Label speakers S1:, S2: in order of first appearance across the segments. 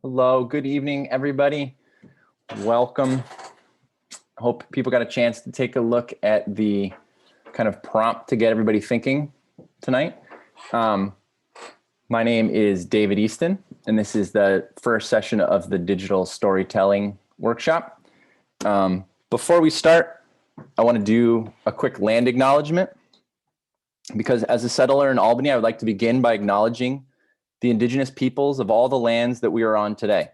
S1: Hello, good evening, everybody. Welcome. I hope people got a chance to take a look at the kind of prompt to get everybody thinking tonight. My name is David Easton, and this is the first session of the digital storytelling workshop. Before we start, I want to do a quick land acknowledgement, because as a settler in Albany, I would like to begin by acknowledging the indigenous peoples of all the lands that we are on today.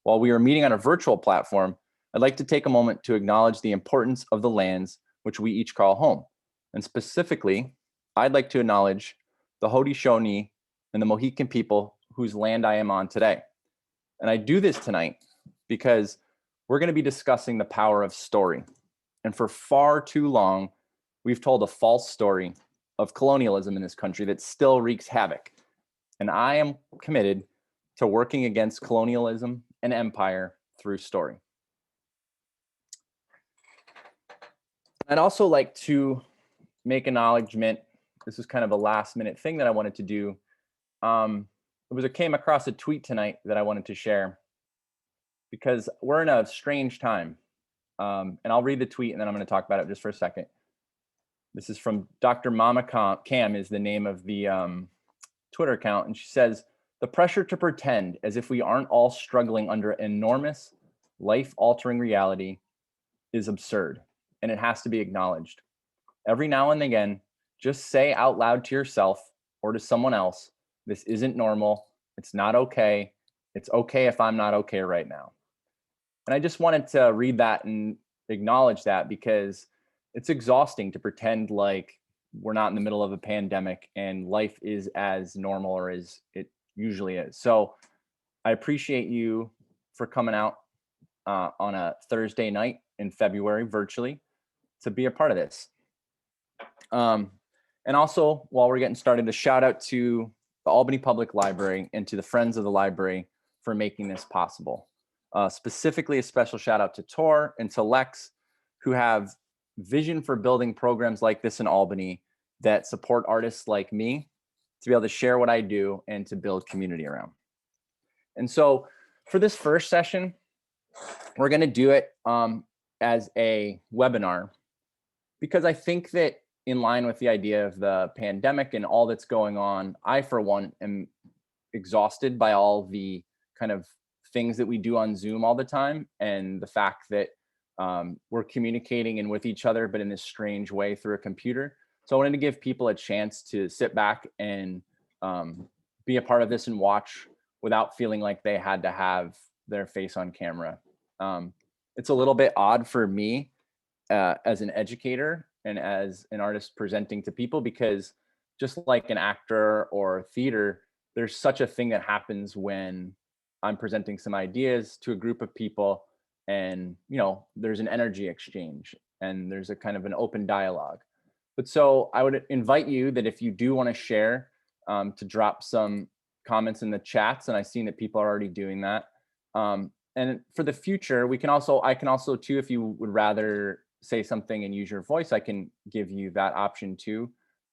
S1: While we are meeting on a virtual platform, I'd like to take a moment to acknowledge the importance of the lands which we each call home. And specifically, I'd like to acknowledge the Haudenosaunee and the Mohican people whose land I am on today. And I do this tonight because we're going to be discussing the power of story. And for far too long, we've told a false story of colonialism in this country that still wreaks havoc. And I am committed to working against colonialism and empire through story. I'd also like to make acknowledgement. This is kind of a last minute thing that I wanted to do. It came across a tweet tonight that I wanted to share, because we're in a strange time. And I'll read the tweet and then I'm going to talk about it just for a second. This is from Dr. Mama Cam is the name of the Twitter account. And she says, "The pressure to pretend as if we aren't all struggling under enormous life-altering reality is absurd, and it has to be acknowledged. Every now and again, just say out loud to yourself or to someone else, this isn't normal, it's not okay, it's okay if I'm not okay right now." And I just wanted to read that and acknowledge that, because it's exhausting to pretend like we're not in the middle of a pandemic and life is as normal or as it usually is. So I appreciate you for coming out on a Thursday night in February virtually to be a part of this. And also, while we're getting started, a shout out to the Albany Public Library and to the Friends of the Library for making this possible. Specifically, a special shout out to Tor and to Lex, who have vision for building programs like this in Albany that support artists like me to be able to share what I do and to build community around. And so for this first session, we're going to do it as a webinar, because I think that in line with the idea of the pandemic and all that's going on, I, for one, am exhausted by all the kind of things that we do on Zoom all the time, and the fact that we're communicating and with each other, but in this strange way through a computer. So I wanted to give people a chance to sit back and be a part of this and watch without feeling like they had to have their face on camera. It's a little bit odd for me as an educator and as an artist presenting to people, because just like an actor or theater, there's such a thing that happens when I'm presenting some ideas to a group of people, and there's an energy exchange and there's a kind of an open dialogue. But so I would invite you that if you do want to share, to drop some comments in the chats, and I've seen that people are already doing that. And for the future, I can also too, if you would rather say something and use your voice, I can give you that option too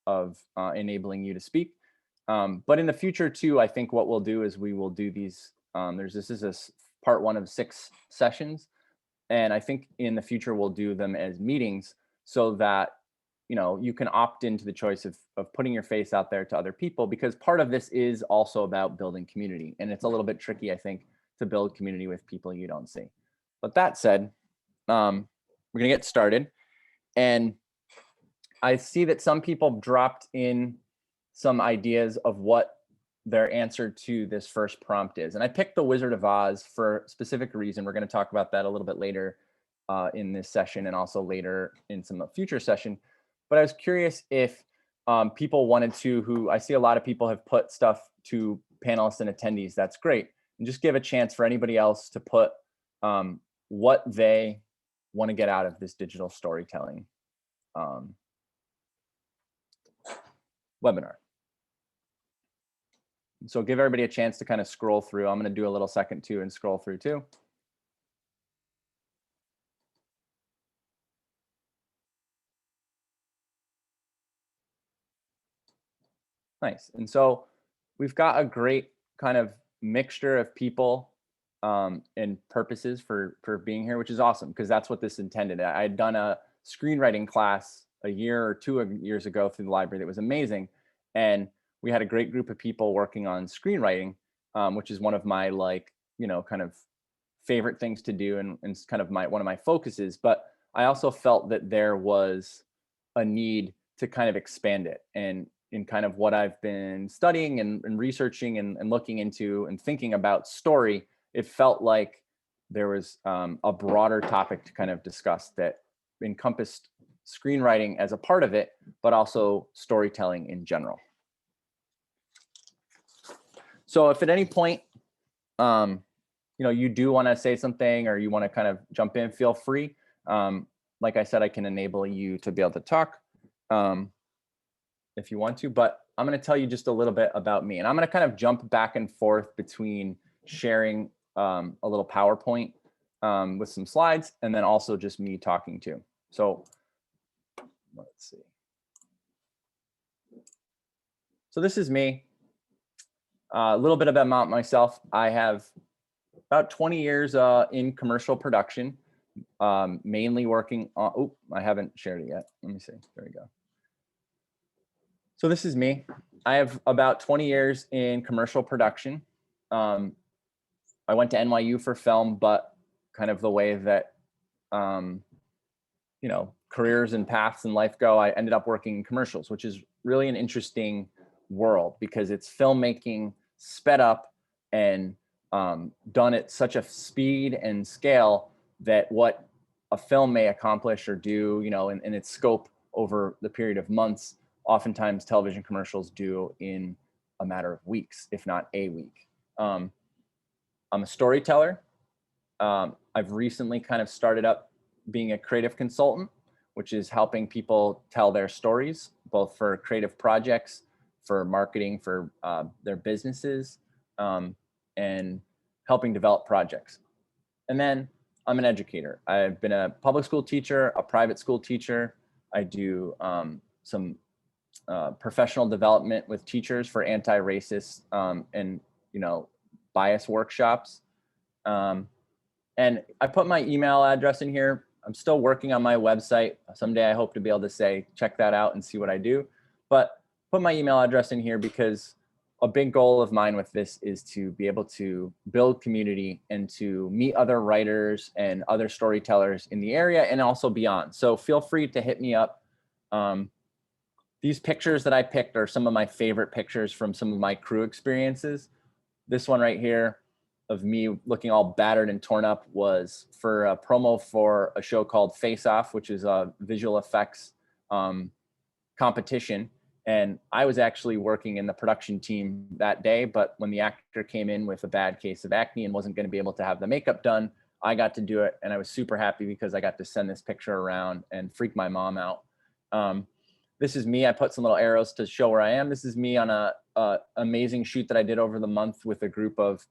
S1: of enabling you to speak. But in the future too, I think what we'll do is we will do these, this is a part 1 of 6 sessions. And I think in the future, we'll do them as meetings so that, you can opt into the choice of putting your face out there to other people, because part of this is also about building community. And it's a little bit tricky, I think, to build community with people you don't see. But that said, we're gonna get started. And I see that some people dropped in some ideas of what their answer to this first prompt is. And I picked the Wizard of Oz for a specific reason. We're going to talk about that a little bit later in this session, and also later in some future session. but I was curious if people wanted to, who I see a lot of people have put stuff to panelists and attendees. That's great. And just give a chance for anybody else to put what they want to get out of this digital storytelling webinar. So give everybody a chance to kind of scroll through. I'm going to do a little second too and scroll through too. Nice. And so we've got a great kind of mixture of people and purposes for being here, which is awesome because that's what this intended. I had done a screenwriting class a year or 2 years ago through the library that was amazing. And we had a great group of people working on screenwriting, which is one of my kind of favorite things to do and kind of one of my focuses. But I also felt that there was a need to kind of expand it. And in kind of what I've been studying and researching and looking into and thinking about story, it felt like there was a broader topic to kind of discuss that encompassed screenwriting as a part of it, but also storytelling in general. So if at any point, you do want to say something or you want to kind of jump in, feel free. Like I said, I can enable you to be able to talk if you want to, but I'm going to tell you just a little bit about me. And I'm going to kind of jump back and forth between sharing a little PowerPoint with some slides and then also just me talking too. So let's see. So this is me. A little bit about myself. I have about 20 years in commercial production, mainly working on, oh, I haven't shared it yet. Let me see, there we go. So this is me. I have about 20 years in commercial production. I went to NYU for film, but kind of the way that, careers and paths in life go, I ended up working in commercials, which is really an interesting world because it's filmmaking sped up and done at such a speed and scale that what a film may accomplish or do, in its scope over the period of months, oftentimes television commercials do in a matter of weeks, if not a week. I'm a storyteller. I've recently kind of started up being a creative consultant, which is helping people tell their stories, both for creative projects, for marketing, for their businesses, and helping develop projects. And then I'm an educator. I've been a public school teacher, a private school teacher. I do some professional development with teachers for anti-racist and bias workshops. And I put my email address in here. I'm still working on my website. Someday I hope to be able to say, check that out and see what I do. But put my email address in here because a big goal of mine with this is to be able to build community and to meet other writers and other storytellers in the area and also beyond. So feel free to hit me up. These pictures that I picked are some of my favorite pictures from some of my crew experiences. This one right here of me looking all battered and torn up was for a promo for a show called Face Off, which is a visual effects competition. And I was actually working in the production team that day, but when the actor came in with a bad case of acne and wasn't going to be able to have the makeup done, I got to do it. And I was super happy because I got to send this picture around and freak my mom out. This is me. I put some little arrows to show where I am. This is me on a amazing shoot that I did over the month with a group of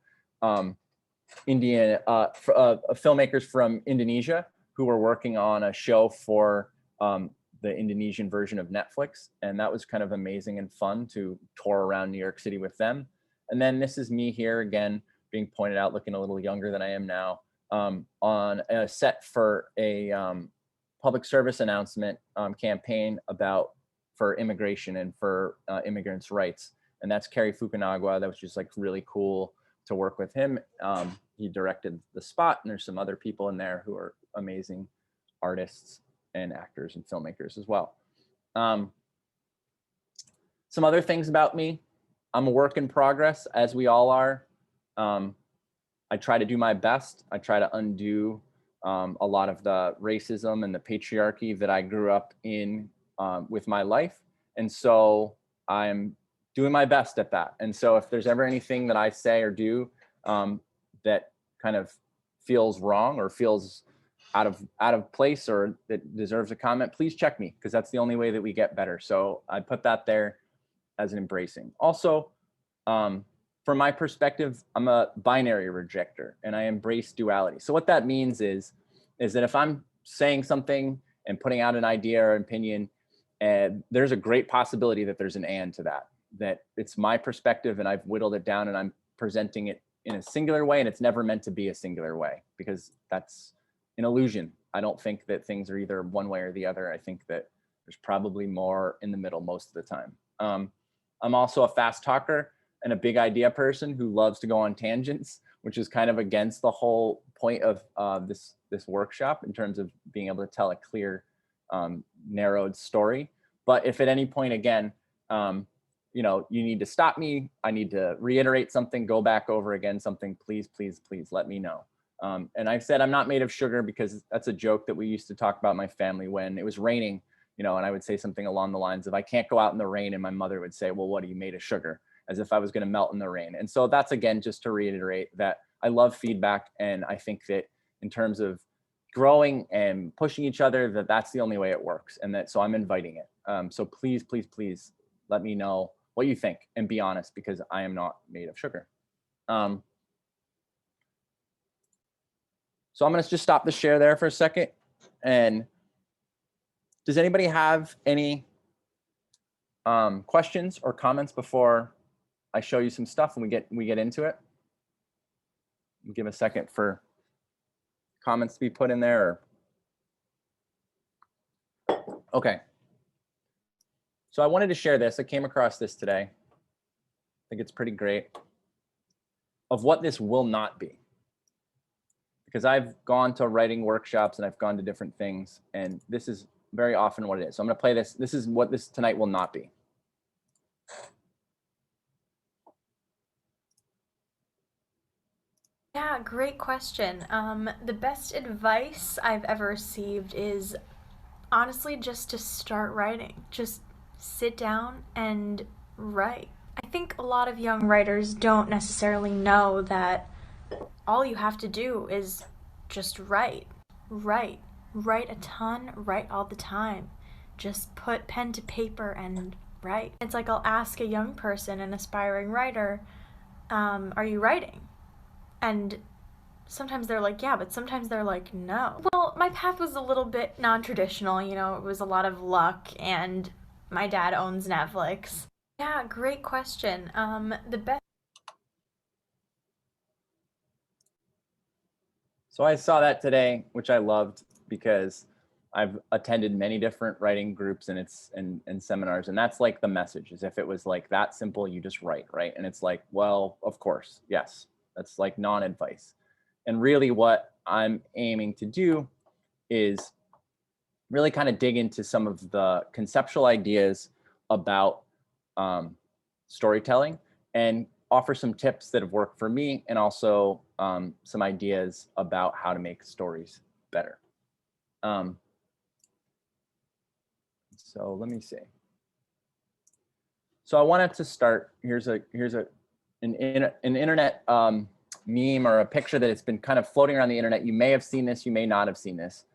S1: filmmakers from Indonesia who were working on a show for the Indonesian version of Netflix. And that was kind of amazing and fun to tour around New York City with them. And then this is me here again, being pointed out, looking a little younger than I am now, on a set for a public service announcement campaign for immigration and for immigrants' rights. And that's Kerry Fukunaga. That was just like really cool to work with him. He directed the spot, and there's some other people in there who are amazing artists and actors and filmmakers as well. Some other things about me. I'm a work in progress, as we all are. I try to do my best. I try to undo a lot of the racism and the patriarchy that I grew up in with my life. And so I'm doing my best at that. And so if there's ever anything that I say or do that kind of feels wrong or feels out of place or that deserves a comment, please check me, because that's the only way that we get better. So I put that there as an embracing. Also, from my perspective, I'm a binary rejecter and I embrace duality. So what that means is that if I'm saying something and putting out an idea or opinion, and there's a great possibility that there's an and to that, that it's my perspective and I've whittled it down and I'm presenting it in a singular way, and it's never meant to be a singular way, because that's an illusion. I don't think that things are either one way or the other. I think that there's probably more in the middle most of the time. I'm also a fast talker and a big idea person who loves to go on tangents, which is kind of against the whole point of this workshop in terms of being able to tell a clear, narrowed story. But if at any point, again, you need to stop me, I need to reiterate something, go back over again something, please, please, please let me know. And I've said I'm not made of sugar because that's a joke that we used to talk about in my family when it was raining, and I would say something along the lines of, I can't go out in the rain. And my mother would say, well, what are you made of sugar? As if I was going to melt in the rain. And so that's, again, just to reiterate that I love feedback. And I think that in terms of growing and pushing each other, that's the only way it works. And so I'm inviting it. So please, please, please let me know what you think and be honest, because I am not made of sugar. So I'm going to just stop the share there for a second. And does anybody have any questions or comments before I show you some stuff and we get into it? Give a second for comments to be put in there. Okay. So I wanted to share this. I came across this today. I think it's pretty great, of what this will not be. Because I've gone to writing workshops and I've gone to different things, and this is very often what it is. So I'm going to play this. This is what this tonight will not be.
S2: Yeah, great question. The best advice I've ever received is honestly just to start writing. Just sit down and write. I think a lot of young writers don't necessarily know that all you have to do is just write. Write. Write a ton, write all the time. Just put pen to paper and write. It's like I'll ask a young person, an aspiring writer, are you writing? And sometimes they're like, yeah, but sometimes they're like, no. Well, my path was a little bit non-traditional, it was a lot of luck, and my dad owns Netflix. Yeah, great question. The best.
S1: So I saw that today, which I loved, because I've attended many different writing groups and seminars, and that's like the message, is if it was like that simple, you just write, right? And it's like, well, of course, yes, that's like non-advice. And really what I'm aiming to do is really kind of dig into some of the conceptual ideas about storytelling and offer some tips that have worked for me, and also some ideas about how to make stories better. So let me see. So I wanted to start. Here's an internet meme or a picture that has been kind of floating around the internet. You may have seen this, you may not have seen this,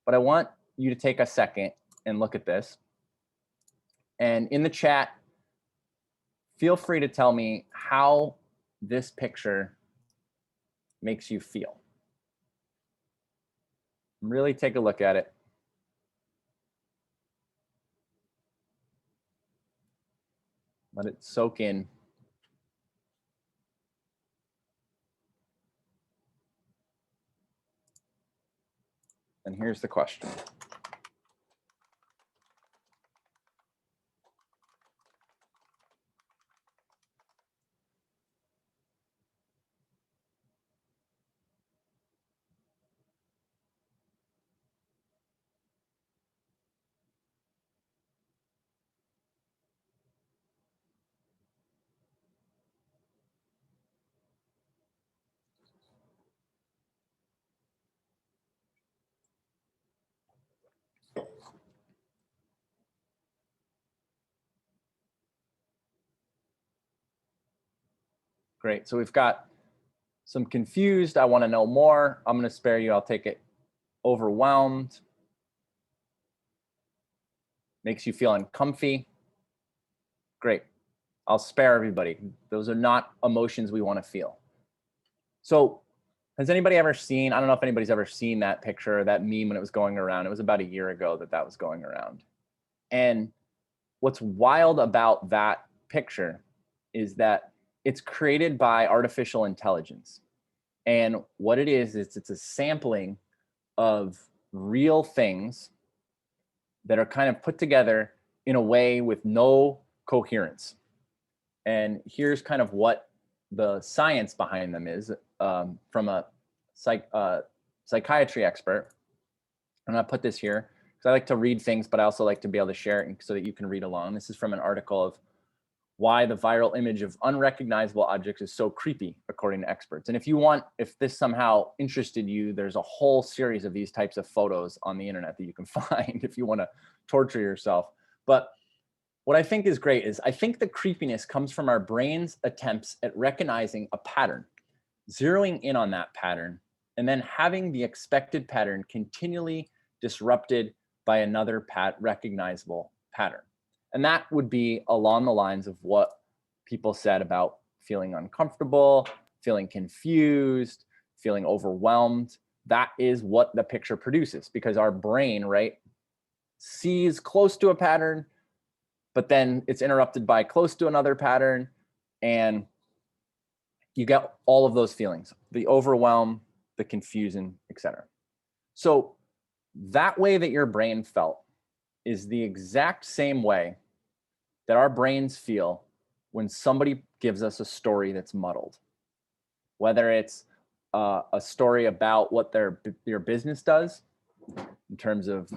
S1: but I want you to take a second and look at this. And in the chat, feel free to tell me how this picture makes you feel. Really take a look at it. Let it soak in. And here's the question. Great. So we've got some confused, I want to know more. I'm going to spare you. I'll take it. Overwhelmed. Makes you feel uncomfy. Great. I'll spare everybody. Those are not emotions we want to feel. So has anybody ever seen, I don't know if anybody's ever seen that picture, that meme when it was going around. It was about a year ago that was going around. And what's wild about that picture is that it's created by artificial intelligence. And what it is it's a sampling of real things that are kind of put together in a way with no coherence. And here's kind of what the science behind them is, from a psychiatry expert. I'm going to put this here because I like to read things, but I also like to be able to share it so that you can read along. This is from an article of why the viral image of unrecognizable objects is so creepy, according to experts. And if this somehow interested you, there's a whole series of these types of photos on the internet that you can find if you want to torture yourself. But what I think is great is I think the creepiness comes from our brain's attempts at recognizing a pattern, zeroing in on that pattern, and then having the expected pattern continually disrupted by another recognizable pattern. And that would be along the lines of what people said about feeling uncomfortable, feeling confused, feeling overwhelmed. That is what the picture produces, because our brain, right, sees close to a pattern, but then it's interrupted by close to another pattern, and you get all of those feelings, the overwhelm, the confusion, etc. So that way that your brain felt is the exact same way that our brains feel when somebody gives us a story that's muddled. Whether it's a story about what your business does, in terms of,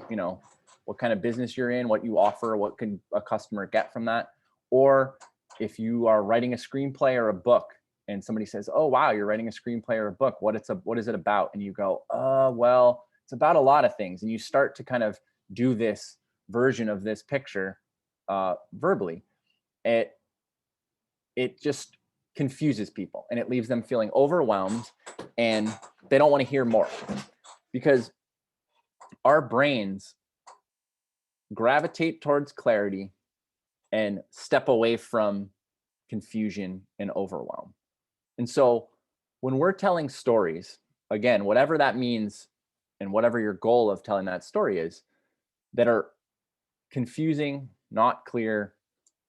S1: what kind of business you're in, what you offer, what can a customer get from that, or if you are writing a screenplay or a book and somebody says, "Oh wow, you're writing a screenplay or a book. What is it about?" And you go, well, it's about a lot of things," and you start to kind of do this version of this picture verbally. It just confuses people and it leaves them feeling overwhelmed, and they don't want to hear more, because our brains gravitate towards clarity and step away from confusion and overwhelm. And so when we're telling stories, again, whatever that means and whatever your goal of telling that story is, that are confusing, not clear,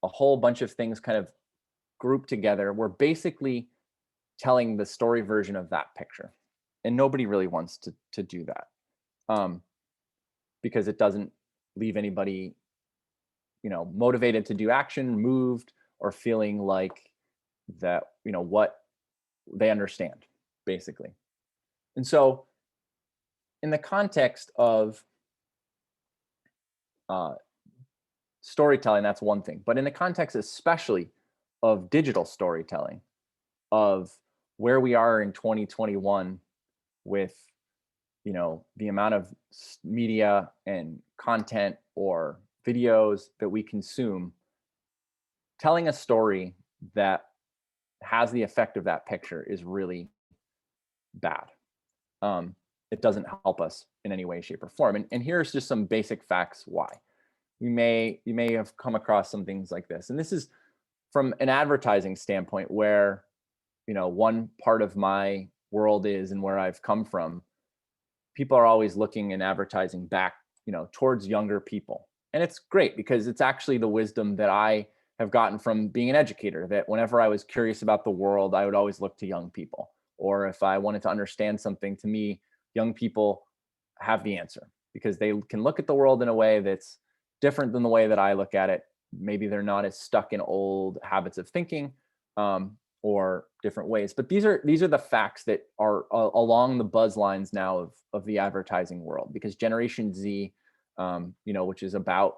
S1: a whole bunch of things kind of grouped together, we're basically telling the story version of that picture. And nobody really wants to do that, because it doesn't leave anybody, motivated to do action, moved, or feeling like that, what they understand, basically. And so in the context of storytelling, that's one thing. But in the context especially of digital storytelling, of where we are in 2021 with, the amount of media and content or videos that we consume, telling a story that has the effect of that picture is really bad. It doesn't help us in any way, shape, or form. And here's just some basic facts why. You may have come across some things like this. And this is from an advertising standpoint, where, one part of my world is, and where I've come from, people are always looking and advertising back, towards younger people. And it's great, because it's actually the wisdom that I have gotten from being an educator, that whenever I was curious about the world, I would always look to young people. Or if I wanted to understand something, to me, young people have the answer, because they can look at the world in a way that's different than the way that I look at it. Maybe they're not as stuck in old habits of thinking, or different ways. But these are the facts that are along the buzz lines now of the advertising world, because Generation Z, which is about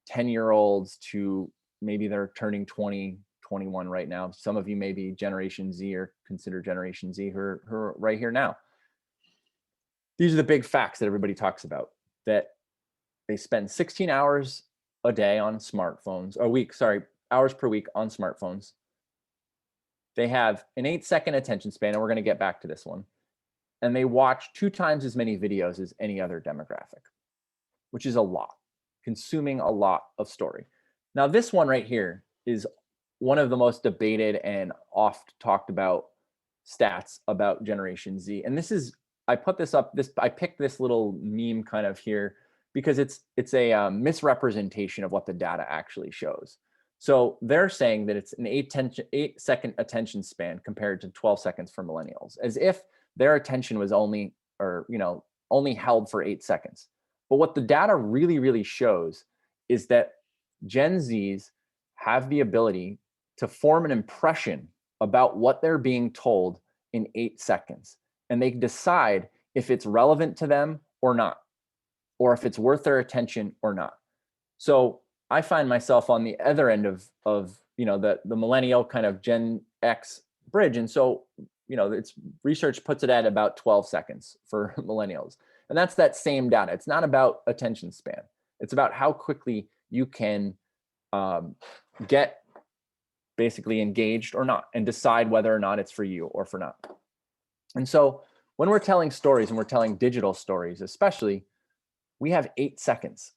S1: 10-year-olds to maybe they're turning 20, 21 right now. Some of you may be Generation Z or consider Generation Z who are right here now. These are the big facts that everybody talks about, that they spend 16 hours a day on smartphones, hours per week on smartphones. they have an 8-second attention span, and we're going to get back to this one. And they watch 2 times as many videos as any other demographic, which is a lot, consuming a lot of story. Now, this one right here is one of the most debated and oft talked about stats about Generation Z. And this is, I put this up, I picked this little meme kind of here because it's a misrepresentation of what the data actually shows. So they're saying that it's an 8-second attention span compared to 12 seconds for millennials, as if their attention was only, or only held for 8 seconds. But what the data really, really shows is that Gen Zs have the ability to form an impression about what they're being told in 8 seconds. And they decide if it's relevant to them or not, or if it's worth their attention or not. So I find myself on the other end of the millennial kind of Gen X bridge. And so, it's research puts it at about 12 seconds for millennials. And that's that same data. It's not about attention span. It's about how quickly you can get basically engaged or not, and decide whether or not it's for you or for not. And so when we're telling stories, and we're telling digital stories especially, we have 8 seconds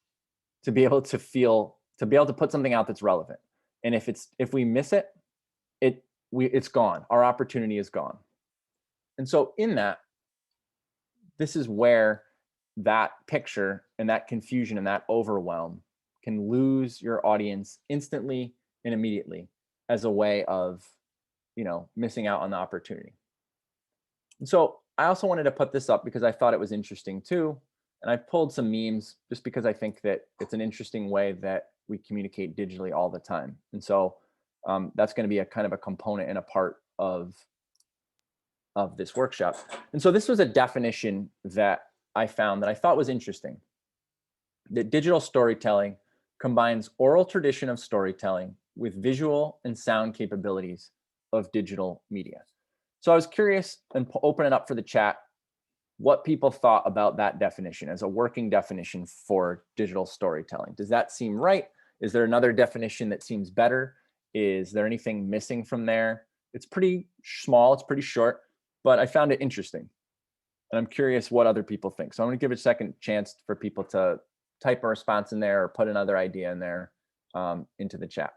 S1: to be able to put something out that's relevant. And if we miss it, it's gone. Our opportunity is gone. And so in that, this is where that picture and that confusion and that overwhelm can lose your audience instantly and immediately as a way of, missing out on the opportunity. And so I also wanted to put this up because I thought it was interesting too. And I pulled some memes just because I think that it's an interesting way that we communicate digitally all the time. And so that's going to be a kind of a component and a part of this workshop. And so this was a definition that I found that I thought was interesting. That digital storytelling combines oral tradition of storytelling with visual and sound capabilities of digital media. So I was curious, and open it up for the chat, what people thought about that definition as a working definition for digital storytelling. Does that seem right? Is there another definition that seems better? Is there anything missing from there? It's pretty small, it's pretty short, but I found it interesting. And I'm curious what other people think. So I'm going to give it a second chance for people to type a response in there or put another idea in there into the chat.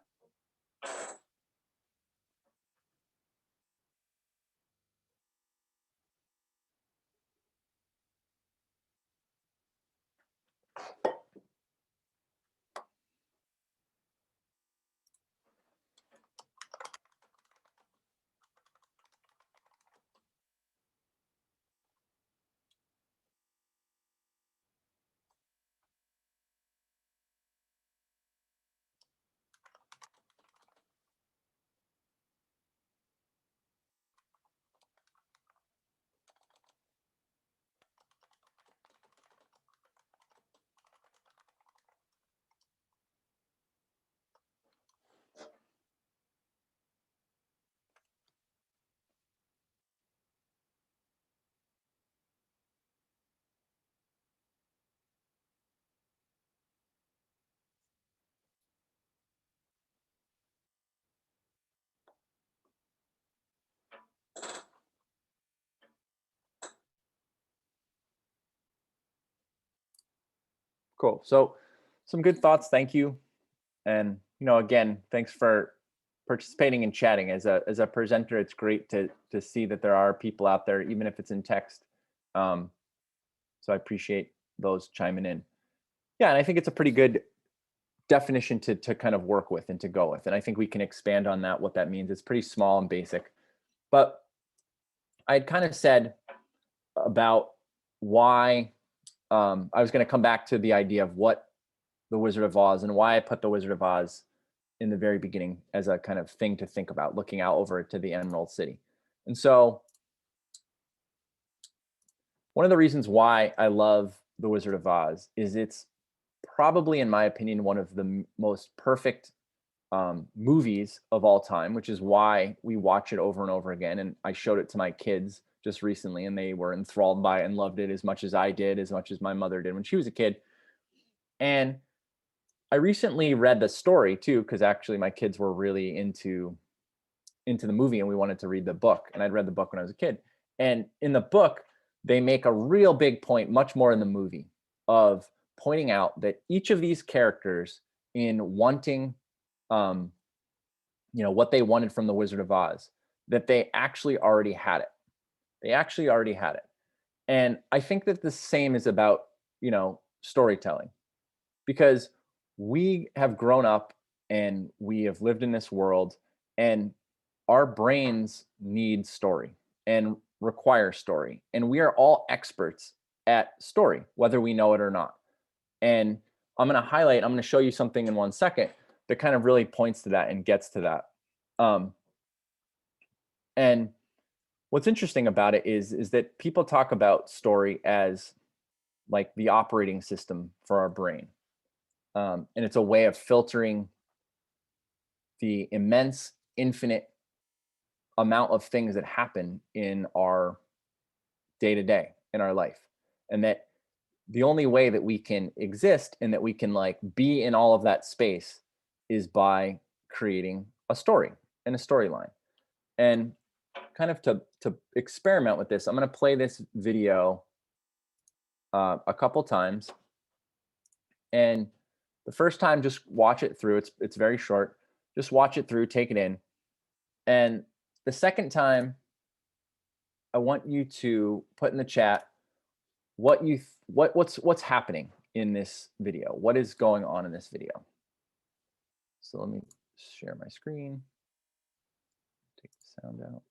S1: Cool. So some good thoughts. Thank you. And, again, thanks for participating and chatting. As a presenter, it's great to see that there are people out there, even if it's in text. So I appreciate those chiming in. Yeah, and I think it's a pretty good definition to kind of work with and to go with. And I think we can expand on that, what that means. It's pretty small and basic. But I had kind of said about why I was going to come back to the idea of what the Wizard of Oz and why I put the Wizard of Oz in the very beginning as a kind of thing to think about, looking out over to the Emerald City. And so one of the reasons why I love the Wizard of Oz is it's probably, in my opinion, one of the most perfect movies of all time, which is why we watch it over and over again. And I showed it to my kids just recently, and they were enthralled by it and loved it as much as I did, as much as my mother did when she was a kid. And I recently read the story too, because actually my kids were really into into the movie and we wanted to read the book. And I'd read the book when I was a kid. And in the book, they make a real big point, much more in the movie, of pointing out that each of these characters, in wanting, um, what they wanted from the Wizard of Oz, that they actually already had it. They actually already had it. And I think that the same is about, storytelling, because we have grown up and we have lived in this world, and our brains need story and require story. And we are all experts at story, whether we know it or not. And I'm going to show you something in 1 second that kind of really points to that and gets to that. And what's interesting about it is that people talk about story as like the operating system for our brain. And it's a way of filtering the immense, infinite amount of things that happen in our day to day, in our life. And that the only way that we can exist and that we can like be in all of that space is by creating a story and a storyline. And kind of to experiment with this, I'm going to play this video a couple times. And the first time, just watch it through. It's very short. Just watch it through, take it in. And the second time, I want you to put in the chat what's happening in this video. What is going on in this video? So let me share my screen. Take the sound out.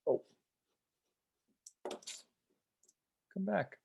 S1: Oh, come back.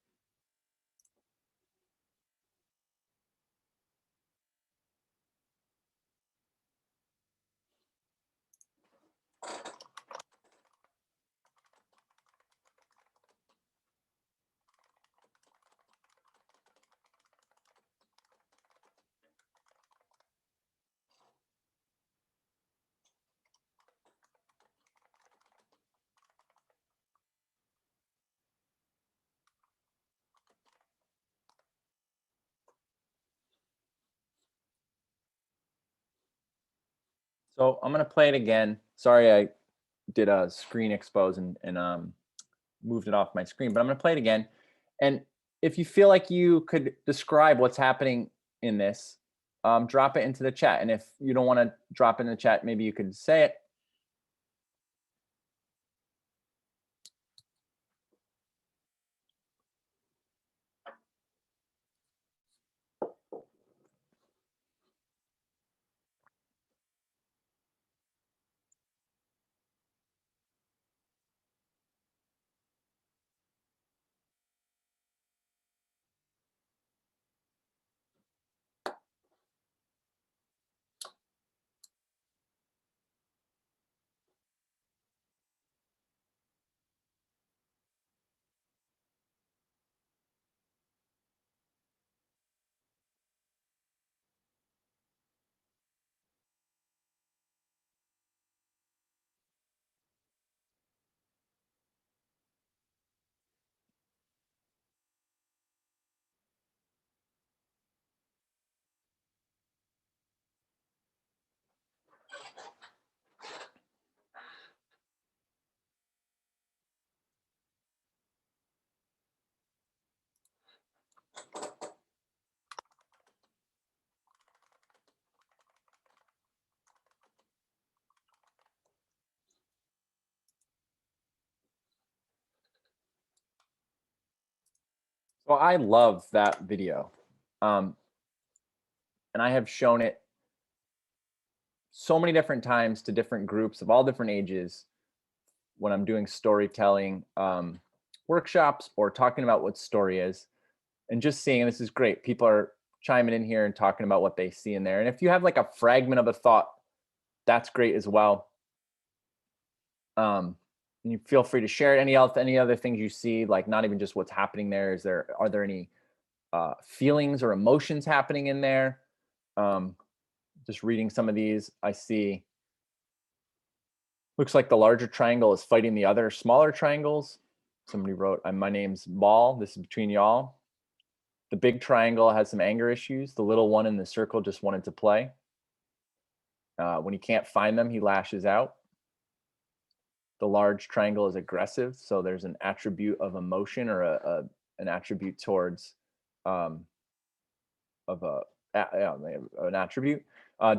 S1: So I'm going to play it again. Sorry, I did a screen expose and moved it off my screen, but I'm going to play it again. And if you feel like you could describe what's happening in this, drop it into the chat. And if you don't want to drop it in the chat, maybe you could say it. So I love that video. Um, and I have shown it so many different times to different groups of all different ages when I'm doing storytelling workshops or talking about what story is, and just seeing, and this is great. People are chiming in here and talking about what they see in there. And if you have like a fragment of a thought, that's great as well. And you feel free to share it. Any other things you see, like not even just what's happening there. Are there any feelings or emotions happening in there? Um, just reading some of these, I see. Looks like the larger triangle is fighting the other smaller triangles. Somebody wrote, "My name's Ball. This is between y'all." The big triangle has some anger issues. The little one in the circle just wanted to play. When he can't find them, he lashes out. The large triangle is aggressive, so there's an attribute of emotion or an attribute towards um, of yeah, an attribute.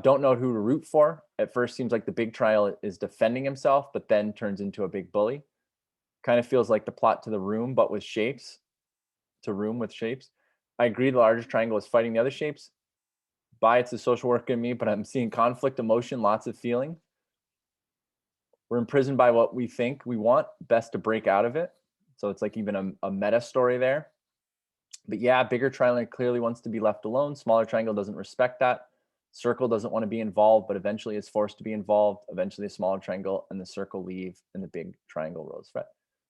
S1: Don't know who to root for. At first, seems like the big trial is defending himself, but then turns into a big bully. Kind of feels like the plot to The Room, but with shapes. To Room with shapes. I agree. The largest triangle is fighting the other shapes. It's the social worker in me, but I'm seeing conflict, emotion, lots of feeling. We're imprisoned by what we think we want. Best to break out of it. So it's like even a meta story there. But yeah, bigger triangle clearly wants to be left alone. Smaller triangle doesn't respect that. Circle doesn't want to be involved, but eventually is forced to be involved. Eventually, the smaller triangle and the circle leave, and the big triangle rose fed.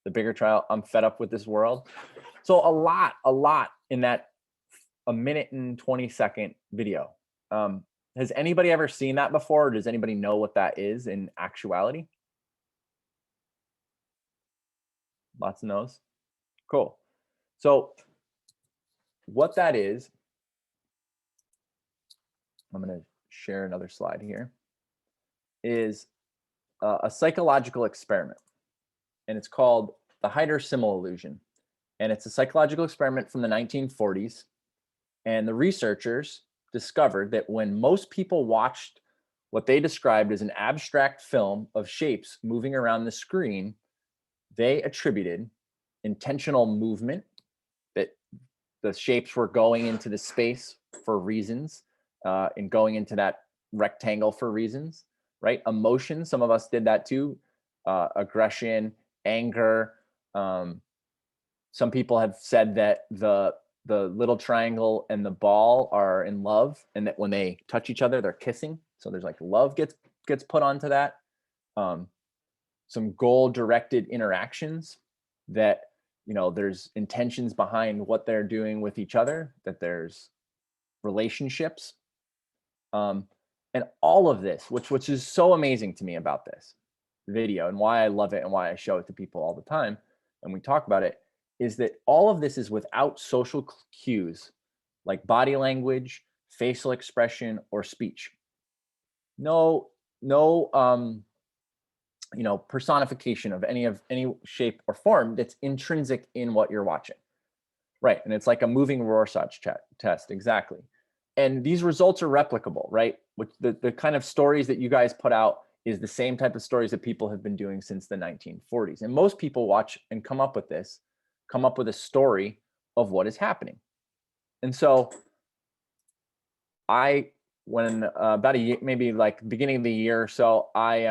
S1: The bigger trial, I'm fed up with this world. So a lot in that a minute and 20-second video. Has anybody ever seen that before? Or does anybody know what that is in actuality? Lots of no's. Cool. So what that is, I'm going to share another slide here, is a psychological experiment. And it's called the Heider-Simmel illusion. And it's a psychological experiment from the 1940s. And the researchers discovered that when most people watched what they described as an abstract film of shapes moving around the screen, they attributed intentional movement, that the shapes were going into the space for reasons, and going into that rectangle for reasons, right? Emotion, some of us did that too. Aggression, anger. Some people have said that the little triangle and the ball are in love, and that when they touch each other, they're kissing. So there's like love gets put onto that. Some goal-directed interactions, that there's intentions behind what they're doing with each other, that there's relationships, and all of this, which is so amazing to me about this video and why I love it and why I show it to people all the time and we talk about it, is that all of this is without social cues like body language, facial expression, or speech. No personification of any shape or form that's intrinsic in what you're watching. Right. And it's like a moving Rorschach test. Exactly. And these results are replicable, right? Which the kind of stories that you guys put out is the same type of stories that people have been doing since the 1940s. And most people watch and come up with a story of what is happening. And so when about a year, maybe like beginning of the year or so, I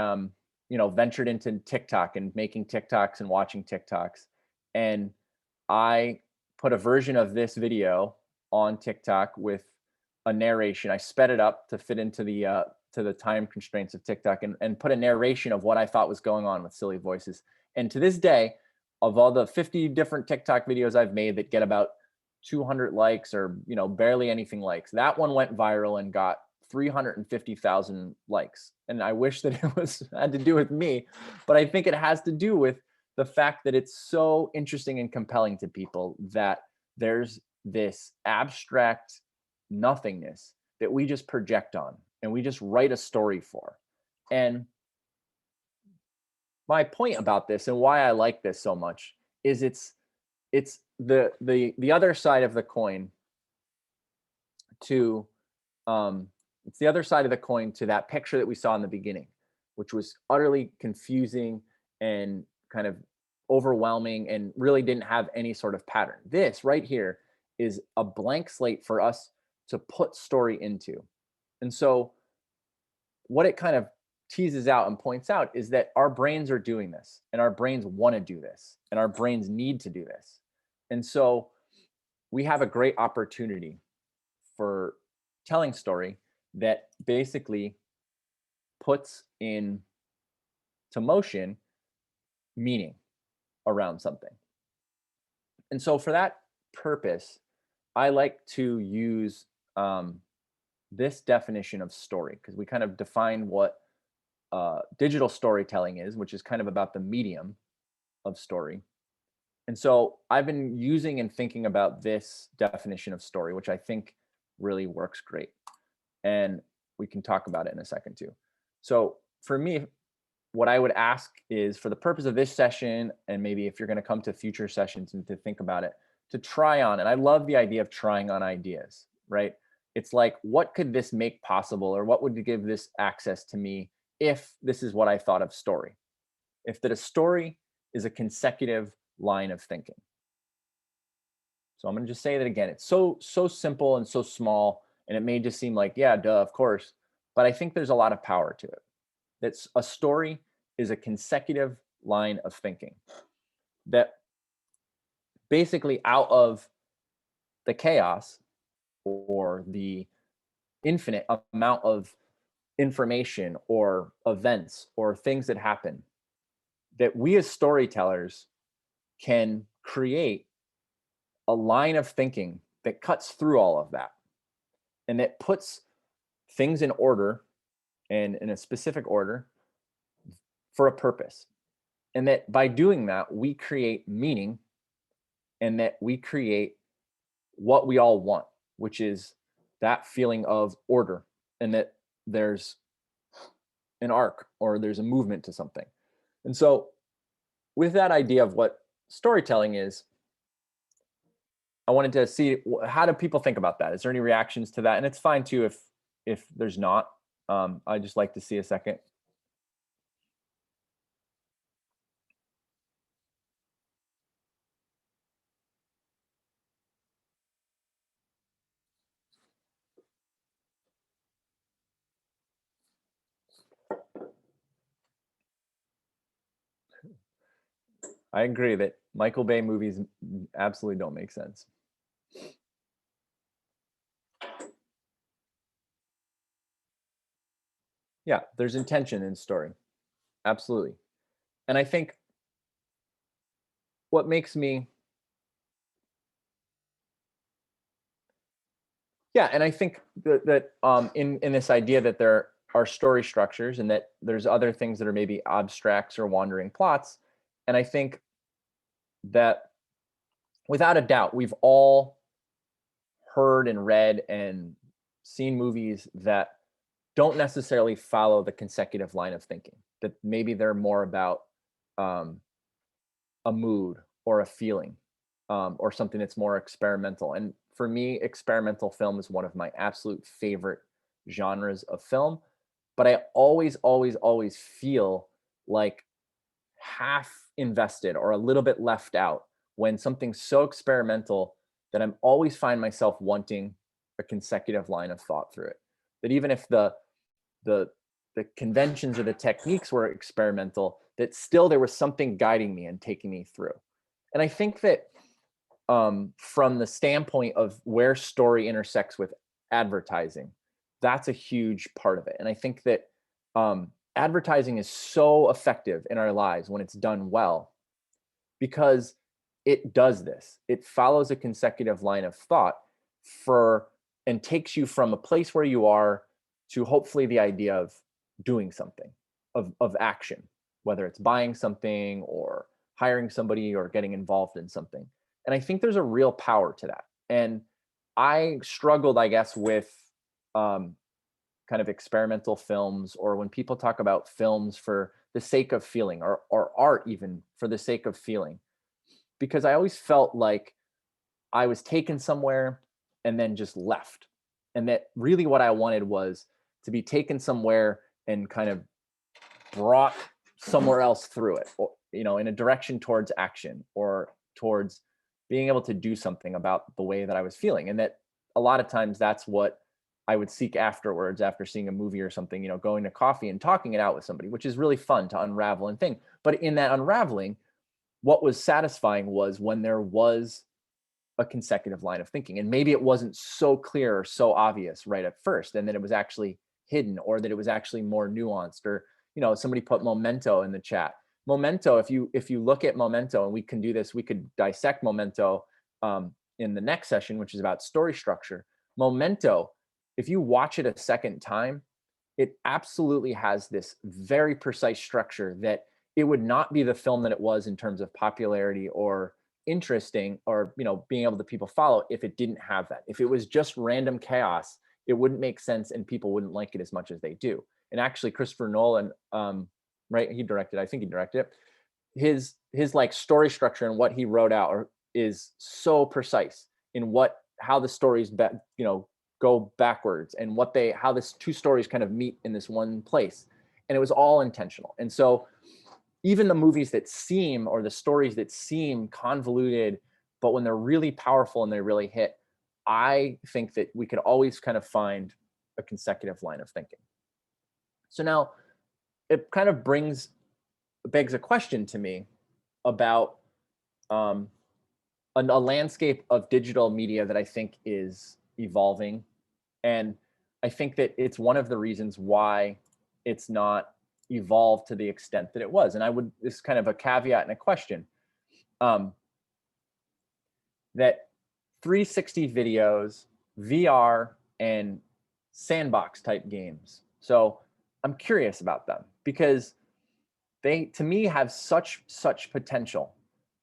S1: ventured into TikTok and making TikToks and watching TikToks. And I put a version of this video on TikTok with a narration. I sped it up to fit into the time constraints of TikTok, and put a narration of what I thought was going on with silly voices. And to this day, of all the 50 different TikTok videos I've made that get about 200 likes or barely anything likes, that one went viral and got 350,000 likes. And I wish that it had to do with me, but I think it has to do with the fact that it's so interesting and compelling to people that there's this abstract nothingness that we just project on and we just write a story for. And my point about this and why I like this so much is it's the other side of the coin to it's the other side of the coin to that picture that we saw in the beginning, which was utterly confusing and kind of overwhelming and really didn't have any sort of pattern. This right here is a blank slate for us to put story into. And so what it kind of teases out and points out is that our brains are doing this, and our brains want to do this, and our brains need to do this. And so we have a great opportunity for telling story that basically puts in to motion meaning around something. And so for that purpose, I like to use this definition of story, because we kind of define what digital storytelling is, which is kind of about the medium of story. And so I've been using and thinking about this definition of story, which I think really works great. And we can talk about it in a second too. So for me, what I would ask is, for the purpose of this session, and maybe if you're going to come to future sessions and to think about it, to try on, and I love the idea of trying on ideas, right? It's like, what could this make possible, or what would give this access to me if this is what I thought of story? If that a story is a consecutive line of thinking. So I'm going to just say that again. It's so simple and so small, and it may just seem like, yeah, duh, of course, but I think there's a lot of power to it. That's a story is a consecutive line of thinking that basically, out of the chaos or the infinite amount of information or events or things that happen, that we as storytellers can create a line of thinking that cuts through all of that, and that puts things in order, and in a specific order, for a purpose. And that by doing that, we create meaning, and that we create what we all want, which is that feeling of order, and that there's an arc or there's a movement to something. And so, with that idea of what storytelling is, I wanted to see, how do people think about that? Is there any reactions to that? And it's fine too if there's not. I just like to see a second. I agree that Michael Bay movies absolutely don't make sense. Yeah, there's intention in story. Absolutely. And I think what makes me, yeah, and I think that in this idea that there are story structures, and that there's other things that are maybe abstracts or wandering plots. And I think that, without a doubt, we've all heard and read and seen movies that don't necessarily follow the consecutive line of thinking, that maybe they're more about um, a mood or a feeling, or something that's more experimental. And for me, experimental film is one of my absolute favorite genres of film. But I always, always, always feel like half invested or a little bit left out when something's so experimental, that I'm always find myself wanting a consecutive line of thought through it. That even if the the conventions or the techniques were experimental, that still there was something guiding me and taking me through. And I think that from the standpoint of where story intersects with advertising, that's a huge part of it. And I think that advertising is so effective in our lives when it's done well, because it does this. It follows a consecutive line of thought for and takes you from a place where you are to hopefully the idea of doing something, of action, whether it's buying something or hiring somebody or getting involved in something. And I think there's a real power to that. And I struggled, I guess, with um, kind of experimental films, or when people talk about films for the sake of feeling, or art even for the sake of feeling, because I always felt like I was taken somewhere and then just left. And that really what I wanted was to be taken somewhere and kind of brought somewhere else through it. in a direction towards action or towards being able to do something about the way that I was feeling. And that a lot of times that's what I would seek afterwards, after seeing a movie or something, going to coffee and talking it out with somebody, which is really fun to unravel and think. But in that unraveling, what was satisfying was when there was a consecutive line of thinking. And maybe it wasn't so clear or so obvious right at first, and that it was actually hidden, or that it was actually more nuanced. Or, somebody put Memento in the chat. Memento, if you look at Memento, and we can do this, we could dissect Memento in the next session, which is about story structure. Memento, if you watch it a second time, it absolutely has this very precise structure that it would not be the film that it was in terms of popularity or interesting, or being able to people follow, if it didn't have that. If it was just random chaos, it wouldn't make sense and people wouldn't like it as much as they do. And actually Christopher Nolan, right, I think he directed it, his like story structure and what he wrote out is so precise in how the stories go backwards, and how this two stories kind of meet in this one place. And it was all intentional. And so even the movies that seem, or the stories that seem convoluted, but when they're really powerful and they really hit, I think that we could always kind of find a consecutive line of thinking. So now it kind of begs a question to me about a landscape of digital media that I think is evolving. And I think that it's one of the reasons why it's not evolved to the extent that it was. And this is kind of a caveat and a question, that 360 videos, VR, and sandbox type games. So I'm curious about them because they, to me, have such potential.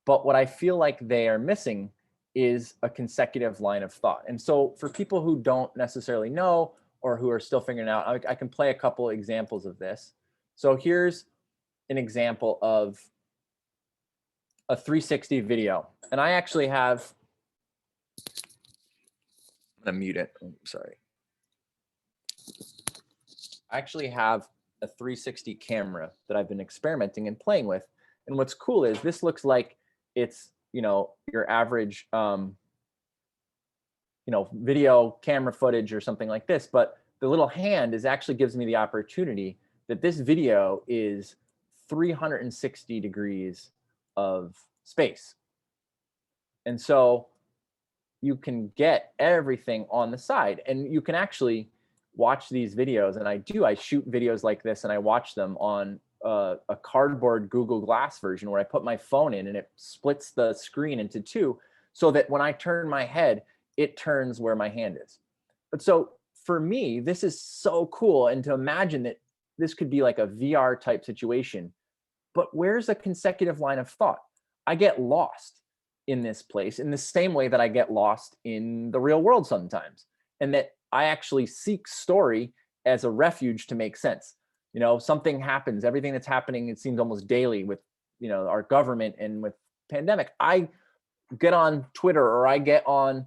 S1: But what I feel like they are missing is a consecutive line of thought. And so for people who don't necessarily know, or who are still figuring out, I can play a couple examples of this. So here's an example of a 360 video. And I actually have, I'm gonna mute it, sorry. I actually have a 360 camera that I've been experimenting and playing with. And what's cool is this looks like it's, your average, video camera footage or something like this. But the little hand actually gives me the opportunity that this video is 360 degrees of space. And so you can get everything on the side, and you can actually watch these videos. And I shoot videos like this, and I watch them on a cardboard Google Glass version, where I put my phone in and it splits the screen into two, so that when I turn my head, it turns where my hand is. But so for me, this is so cool. And to imagine that this could be like a VR type situation, but where's the consecutive line of thought? I get lost in this place in the same way that I get lost in the real world sometimes. And that I actually seek story as a refuge to make sense. Something happens, everything that's happening, it seems almost daily with, our government and with pandemic. I get on Twitter, or I get on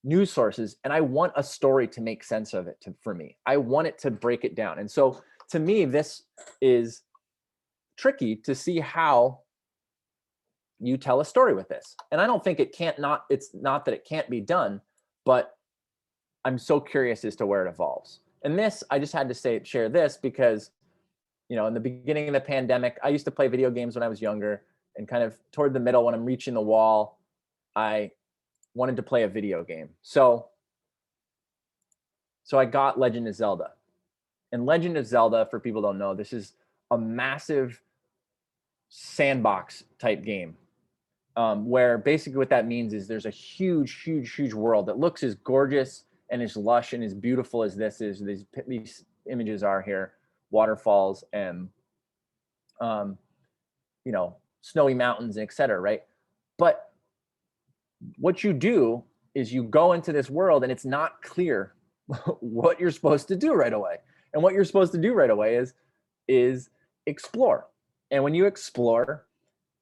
S1: news sources, and I want a story to make sense of it for me. I want it to break it down. And so to me, this is tricky to see how you tell a story with this. And I don't think it's not that it can't be done, but I'm so curious as to where it evolves. And this, I just had to share this because, in the beginning of the pandemic, I used to play video games when I was younger, and kind of toward the middle, when I'm reaching the wall, I wanted to play a video game. So I got Legend of Zelda. And Legend of Zelda, for people who don't know, this is a massive sandbox type game, where basically what that means is there's a huge world that looks as gorgeous and as lush and as beautiful as these images are here, waterfalls and snowy mountains, et cetera, right? But what you do is you go into this world, and it's not clear what you're supposed to do right away. And what you're supposed to do right away is explore. And when you explore,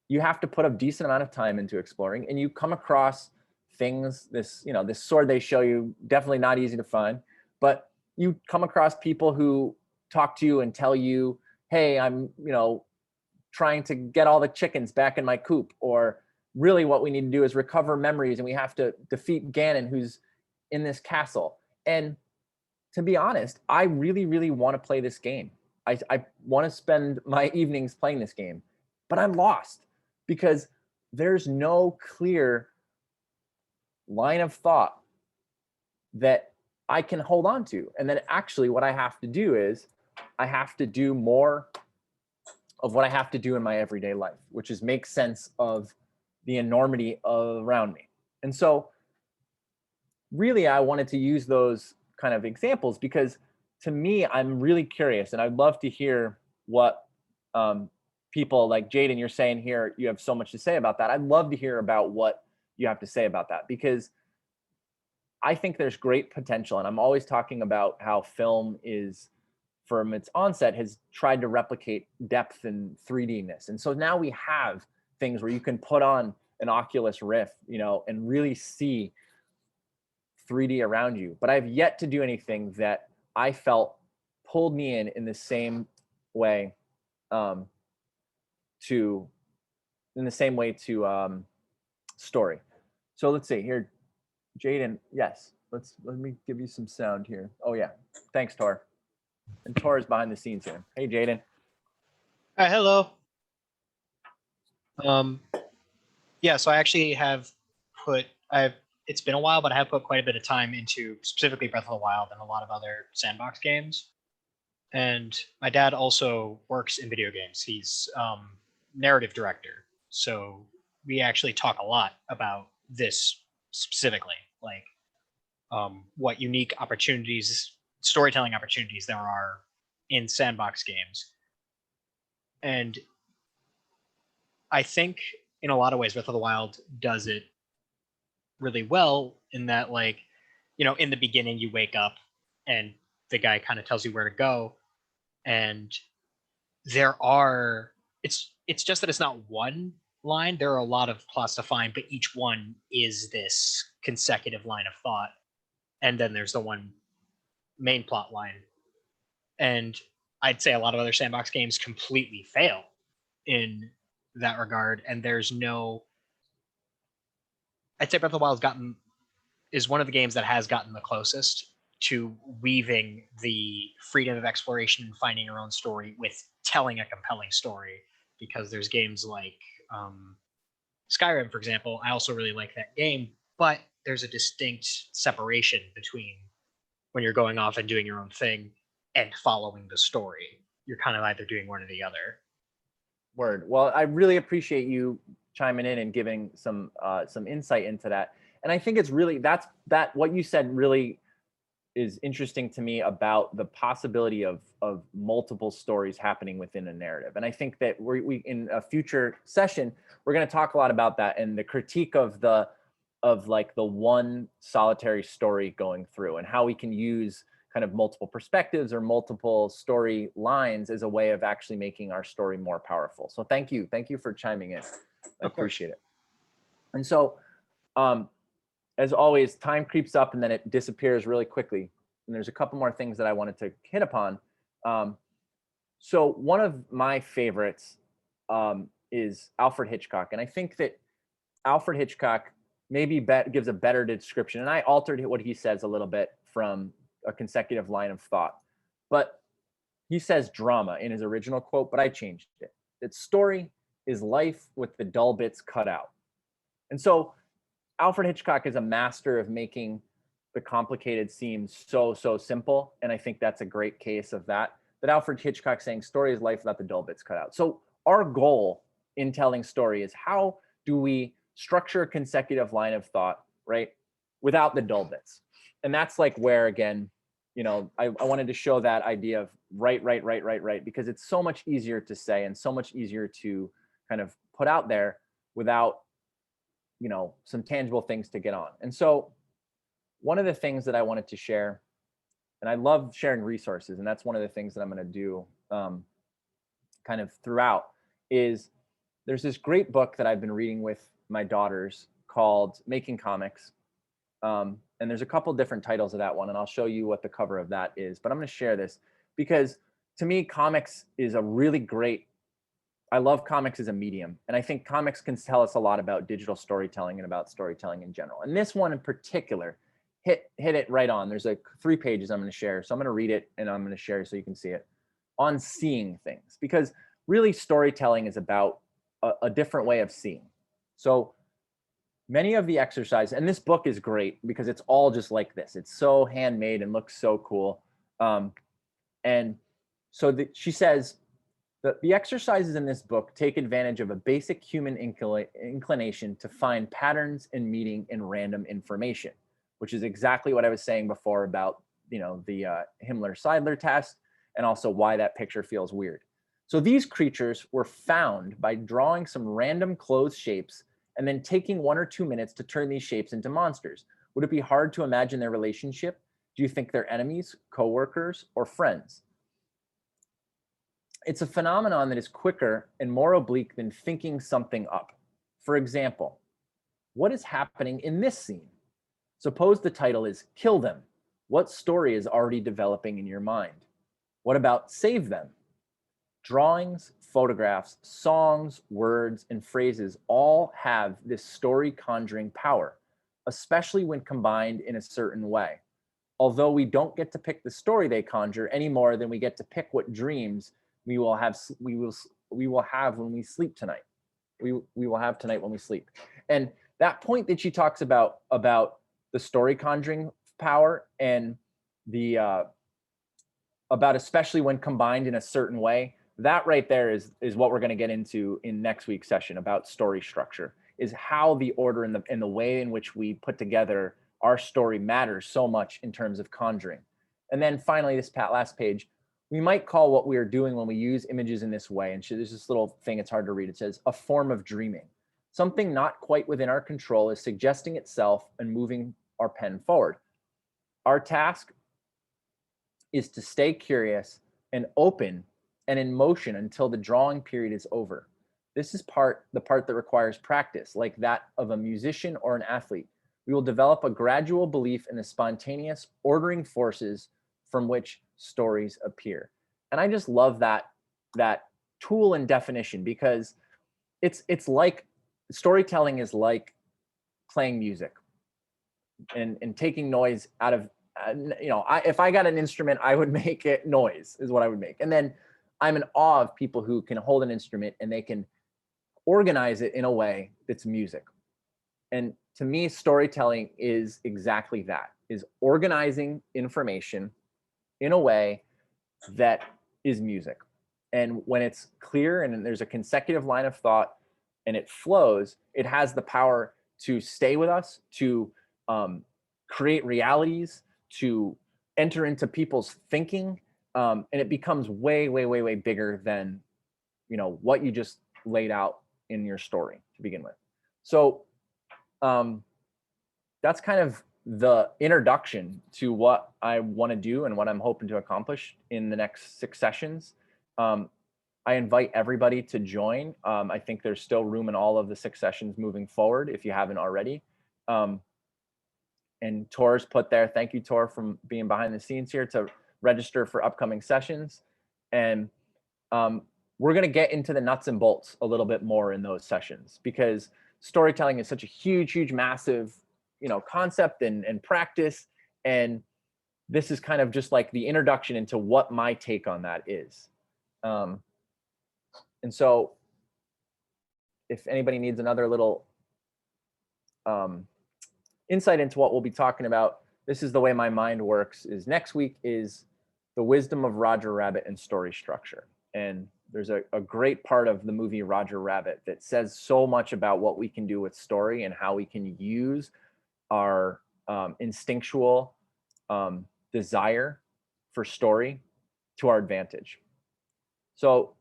S1: you have to put a decent amount of time into exploring, and you come across things, this sword they show you, definitely not easy to find, but you come across people who talk to you and tell you, hey, I'm, trying to get all the chickens back in my coop, or really what we need to do is recover memories and we have to defeat Ganon, who's in this castle. And to be honest, I really, really want to play this game. I want to spend my evenings playing this game, but I'm lost because there's no clear line of thought that I can hold on to. And then actually what I have to do is I have to do more of what I have to do in my everyday life, which is make sense of the enormity around me. And so really I wanted to use those kind of examples because to me, I'm really curious and I'd love to hear what people like Jaden, you're saying here, you have so much to say about that. I'd love to hear about what you have to say about that because I think there's great potential. And I'm always talking about how film is, from its onset, has tried to replicate depth and 3D-ness. And so now we have things where you can put on an Oculus Rift, you know, and really see 3D around you. But I've yet to do anything that I felt pulled me in the same way to story. So let's see here, Jaden. Yes, let me give you some sound here. Oh yeah, thanks, Tor. And Tor is behind the scenes here. Hey, Jaden.
S3: Hi, hello. Yeah, so I actually it's been a while, but I have put quite a bit of time into specifically Breath of the Wild and a lot of other sandbox games. And my dad also works in video games. He's narrative director. So we actually talk a lot about this specifically, like what unique opportunities, storytelling opportunities there are in sandbox games. And I think in a lot of ways, Breath of the Wild does it really well in that, like, you know, in the beginning you wake up and the guy kind of tells you where to go, and it's just that it's not one line. There are a lot of plots to find, but each one is this consecutive line of thought, and then there's the one main plot line. And I'd say a lot of other sandbox games completely fail in that regard, and there's no. I'd say Breath of the Wild is one of the games that has gotten the closest to weaving the freedom of exploration and finding your own story with telling a compelling story. Because there's games like Skyrim, for example. I also really like that game, but there's a distinct separation between when you're going off and doing your own thing and following the story. You're kind of either doing one or the other.
S1: Word. Well, I really appreciate you chiming in and giving some insight into that. And I think it's really that what you said really is interesting to me about the possibility of multiple stories happening within a narrative. And I think that we in a future session we're going to talk a lot about that and the critique of like the one solitary story going through and how we can use kind of multiple perspectives or multiple story lines as a way of actually making our story more powerful. So thank you for chiming in. I appreciate it. And so as always, time creeps up and then it disappears really quickly. And there's a couple more things that I wanted to hit upon. So one of my favorites is Alfred Hitchcock. And I think that Alfred Hitchcock maybe gives a better description. And I altered what he says a little bit from a consecutive line of thought. But he says drama in his original quote, but I changed it. That story is life with the dull bits cut out. And so Alfred Hitchcock is a master of making the complicated seem so simple. And I think that's a great case of that Alfred Hitchcock saying story is life without the dull bits cut out. So our goal in telling story is how do we structure a consecutive line of thought, right, without the dull bits? And that's like where, again, you know, I wanted to show that idea of right, because it's so much easier to say and so much easier to kind of put out there without, you know, some tangible things to get on. And so one of the things that I wanted to share, and I love sharing resources, and that's one of the things that I'm going to do kind of throughout, is there's this great book that I've been reading with my daughters called Making Comics. And there's a couple different titles of that one, and I'll show you what the cover of that is. But I'm going to share this because to me, comics is a really great I love comics as a medium, and I think comics can tell us a lot about digital storytelling and about storytelling in general. And this one in particular hit it right on. There's like 3 pages I'm going to share, so I'm going to read it and I'm going to share so you can see it, on seeing things, because really storytelling is about a different way of seeing. So many of the exercises, and this book is great because it's all just like this. It's so handmade and looks so cool. And so she says that the exercises in this book take advantage of a basic human inclination to find patterns and meaning in random information, which is exactly what I was saying before about, the Himmler-Seidler test, and also why that picture feels weird. So these creatures were found by drawing some random closed shapes and then taking 1 or 2 minutes to turn these shapes into monsters. Would it be hard to imagine their relationship? Do you think they're enemies, co-workers, or friends? It's a phenomenon that is quicker and more oblique than thinking something up. For example, what is happening in this scene? Suppose the title is Kill Them. What story is already developing in your mind? What about Save Them? Drawings, photographs, songs, words, and phrases all have this story conjuring power, especially when combined in a certain way. Although we don't get to pick the story they conjure any more than we get to pick what dreams we will have when we sleep tonight. We will have tonight when we sleep. And that point that she talks about the story conjuring power and the about especially when combined in a certain way, that right there is what we're going to get into in next week's session about story structure, is how the order and the way in which we put together our story matters so much in terms of conjuring. And then finally, this last page, we might call what we are doing when we use images in this way, and there's this little thing, it's hard to read, it says a form of dreaming. Something not quite within our control is suggesting itself and moving our pen forward. Our task is to stay curious and open and in motion until the drawing period is over. This is the part that requires practice, like that of a musician or an athlete. We will develop a gradual belief in the spontaneous ordering forces from which stories appear. And I just love that tool and definition, because it's like storytelling is like playing music and taking noise out of, if I got an instrument, I would make it noise, is what I would make. And then I'm in awe of people who can hold an instrument and they can organize it in a way that's music. And to me, storytelling is exactly that, is organizing information in a way that is music. And when it's clear and there's a consecutive line of thought and it flows, it has the power to stay with us, to create realities, to enter into people's thinking, and it becomes way, way, way, way bigger than what you just laid out in your story to begin with. So that's kind of the introduction to what I want to do and what I'm hoping to accomplish in the next 6 sessions. I invite everybody to join. I think there's still room in all of the 6 sessions moving forward if you haven't already. And Tor's put there, thank you, Tor, from being behind the scenes here, to register for upcoming sessions. And we're going to get into the nuts and bolts a little bit more in those sessions, because storytelling is such a huge, huge, massive, concept and practice. And this is kind of just like the introduction into what my take on that is. And so if anybody needs another little insight into what we'll be talking about, this is the way my mind works, is next week is the wisdom of Roger Rabbit and story structure. And there's a great part of the movie Roger Rabbit that says so much about what we can do with story and how we can use our instinctual desire for story to our advantage. So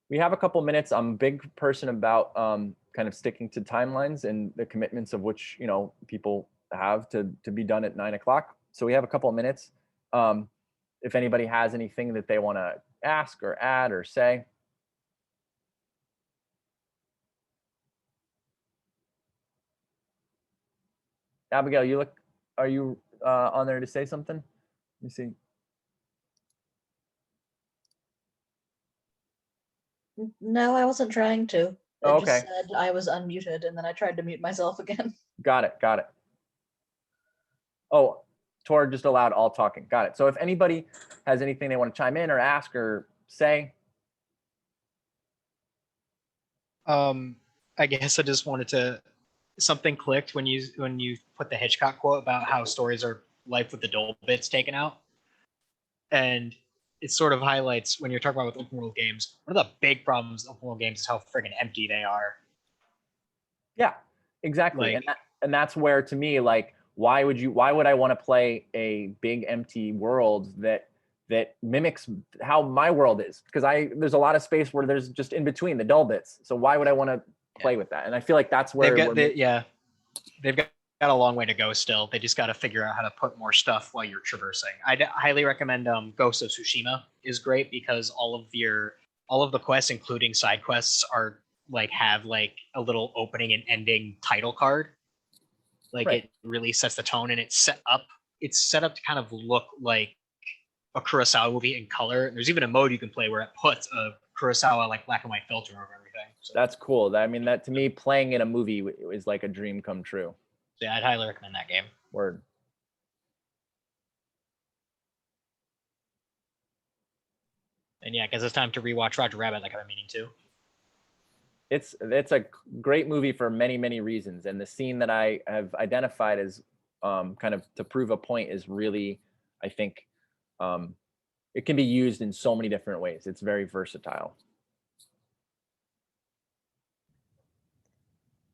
S1: we have a couple minutes. I'm a big person about kind of sticking to timelines and the commitments of which people have to be done at 9 o'clock. So we have a couple of minutes. If anybody has anything that they want to ask or add or say. Abigail, are you on there to say something? Let me see.
S4: No, I wasn't trying to.
S1: Oh,
S4: It just
S1: okay.
S4: said I was unmuted, and then I tried to mute myself again.
S1: Got it. Got it. Oh, Tor just allowed all talking. Got it. So if anybody has anything they want to chime in or ask or say.
S3: I guess I just wanted to, something clicked when you put the Hitchcock quote about how stories are life with the dull bits taken out. And it sort of highlights when you're talking about with open world games, one of the big problems with open world games is how friggin' empty they are.
S1: Yeah, exactly.
S3: Like,
S1: And that's where, to me, like, why would I want to play a big empty world that mimics how my world is? Because there's a lot of space where there's just in between the dull bits. So why would I want to play with that? And I feel like that's where
S3: they've got a long way to go still. They just got to figure out how to put more stuff while you're traversing. I highly recommend Ghost of Tsushima is great because all of the quests, including side quests, are like have like a little opening and ending title card. Like
S1: Right.
S3: It really sets the tone, and it's set up to kind of look like a Kurosawa movie in color. There's even a mode you can play where it puts a Kurosawa like black and white filter over everything. So
S1: That's cool. I mean, that to me, playing in a movie is like a dream come true.
S3: yeah, I'd highly recommend that game.
S1: Word.
S3: And yeah, because it's time to rewatch Roger Rabbit like I've been meaning to.
S1: It's a great movie for many, many reasons. And the scene that I have identified as kind of to prove a point is really, I think, it can be used in so many different ways. It's very versatile.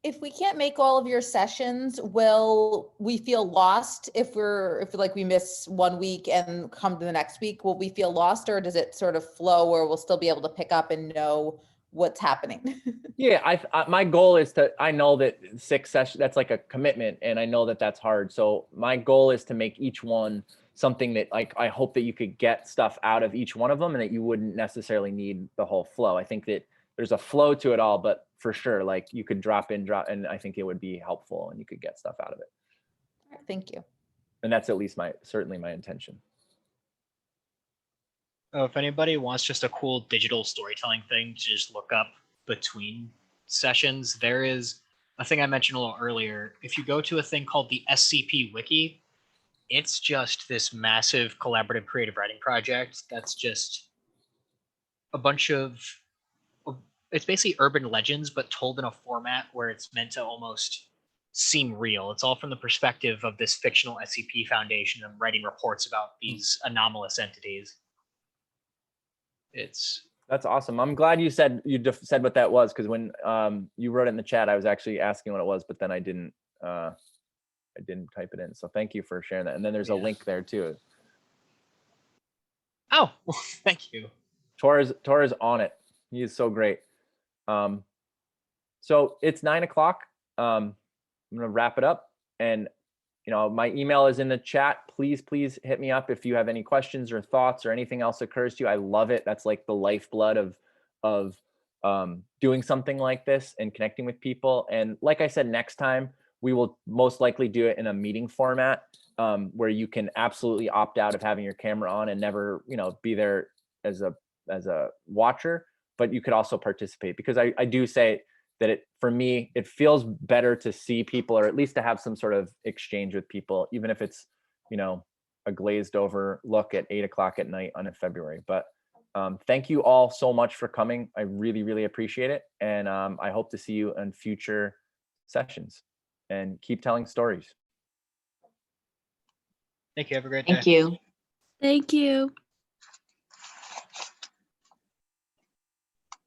S5: If we can't make all of your sessions, will we feel lost if we miss 1 week and come to the next week? Will we feel lost, or does it sort of flow where we'll still be able to pick up and know what's happening?
S1: Yeah, my goal is I know that 6 sessions, that's like a commitment, and I know that that's hard. So my goal is to make each one something that, like, I hope that you could get stuff out of each one of them and that you wouldn't necessarily need the whole flow. I think that there's a flow to it all, but for sure, like, you could drop, and I think it would be helpful and you could get stuff out of it.
S5: Thank you.
S1: And that's at least certainly my intention.
S3: Oh, if anybody wants just a cool digital storytelling thing to just look up between sessions, there is a thing I mentioned a little earlier. If you go to a thing called the SCP Wiki, it's just this massive collaborative creative writing project that's just a bunch of, it's basically urban legends, but told in a format where it's meant to almost seem real. It's all from the perspective of this fictional SCP Foundation and writing reports about these anomalous entities.
S1: That's awesome. I'm glad you said what that was, because when you wrote it in the chat, I was actually asking what it was, but then I didn't type it in. So thank you for sharing that. And then there's a link there too.
S3: Oh, well, thank you.
S1: Tor is on it. He is so great. So it's 9 o'clock. I'm gonna wrap it up, and my email is in the chat. Please hit me up if you have any questions or thoughts or anything else occurs to you. I love it. That's like the lifeblood of doing something like this and connecting with people. And like I said, next time we will most likely do it in a meeting format, where you can absolutely opt out of having your camera on and never, be there as a watcher, but you could also participate, because I do say that for me, it feels better to see people, or at least to have some sort of exchange with people, even if it's, a glazed over look at 8 o'clock at night on a February. But thank you all so much for coming. I really, really appreciate it. And I hope to see you in future sessions, and keep telling stories.
S3: Thank you. Have a great day.
S4: Thank you.
S6: Thank you.